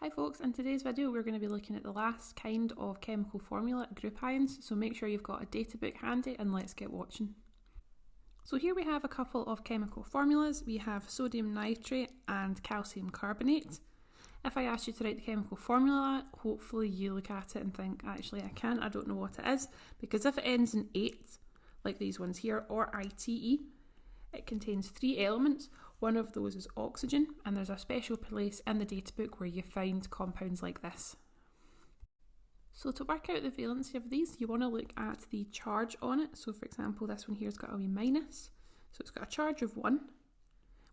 Hi folks, in today's video we're going to be looking at the last kind of chemical formula, group ions, so make sure you've got a Databook handy and let's get watching. So here we have a couple of chemical formulas. We have sodium nitrate and calcium carbonate. If I asked you to write the chemical formula, hopefully you look at it and think, actually I don't know what it is, because if it ends in 8, like these ones here, or ITE, it contains 3 elements. One of those is oxygen, and there's a special place in the Databook where you find compounds like this. So to work out the valency of these, you want to look at the charge on it. So for example, this one here has got a wee minus, so it's got a charge of 1.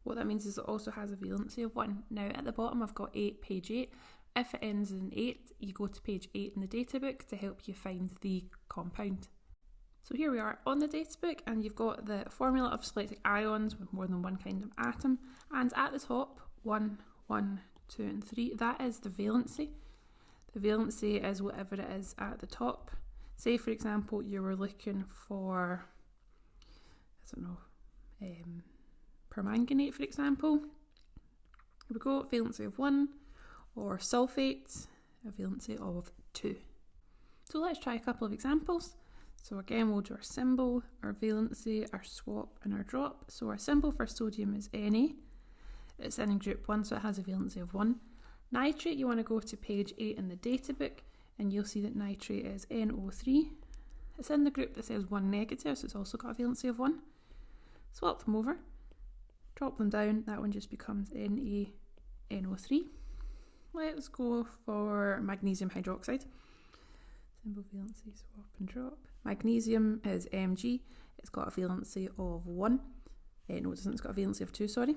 What that means is it also has a valency of 1. Now at the bottom I've got page 8. If it ends in 8, you go to page 8 in the Databook to help you find the compound. So here we are on the Databook, and you've got the formula of selected ions with more than one kind of atom, and at the top 1, 1, 2 and 3, that is the valency. The valency is whatever it is at the top. Say for example you were looking for, permanganate for example. Here we go, valency of 1, or sulfate, a valency of 2. So let's try a couple of examples. So again, we'll do our symbol, our valency, our swap and our drop. So our symbol for sodium is Na. It's in group 1, so it has a valency of 1. Nitrate, you want to go to page 8 in the Databook and you'll see that nitrate is NO3. It's in the group that says 1 negative, so it's also got a valency of 1. Swap them over, drop them down, that one just becomes NaNO3. Let's go for magnesium hydroxide. Symbol, valency, swap and drop. Magnesium is Mg, it's got a valency of 1. No, it doesn't, it's got a valency of 2, sorry.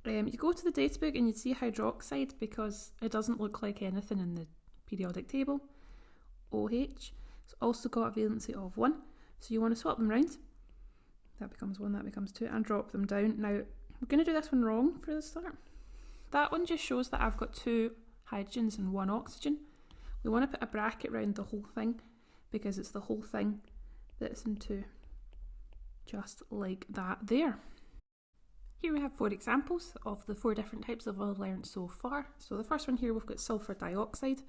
You go to the Databook and you'd see hydroxide because it doesn't look like anything in the periodic table. OH, it's also got a valency of 1, so you want to swap them round. That becomes 1, that becomes 2, and drop them down. Now, I'm going to do this one wrong for the start. That one just shows that I've got 2 hydrogens and 1 oxygen. We want to put a bracket around the whole thing because it's the whole thing that's in 2. Just like that there. Here we have 4 examples of the 4 different types of oil learned so far. So the first one here, we've got sulfur dioxide.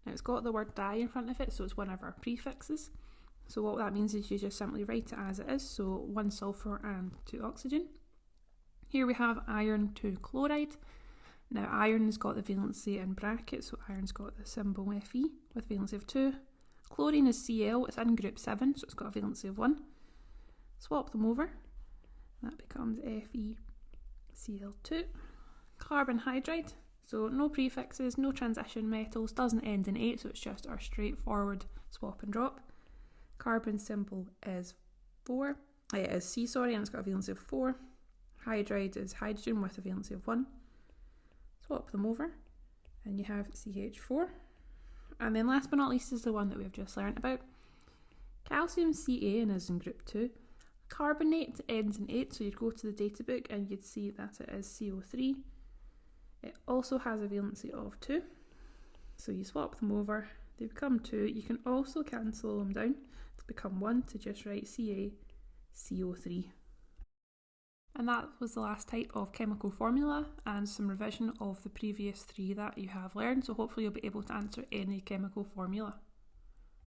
Now it's got the word di in front of it, so it's one of our prefixes. So what that means is you just simply write it as it is, so 1 sulfur and 2 oxygen. Here we have iron 2 chloride. Now iron's got the valency in brackets, so iron's got the symbol Fe with valency of 2. Chlorine is Cl, it's in group 7, so it's got a valency of 1. Swap them over, that becomes FeCl2. Carbon hydride, so no prefixes, no transition metals, doesn't end in 8, so it's just our straightforward swap and drop. Carbon symbol is C, and it's got a valency of 4. Hydride is hydrogen with a valency of 1. Swap them over and you have CH4. And then last but not least is the one that we've just learnt about. Calcium Ca and is in group 2. Carbonate ends in 8, so you'd go to the Databook and you'd see that it is CO3. It also has a valency of 2. So you swap them over, they become 2. You can also cancel them down to become 1 to just write CaCO3. And that was the last type of chemical formula and some revision of the previous 3 that you have learned, so hopefully you'll be able to answer any chemical formula.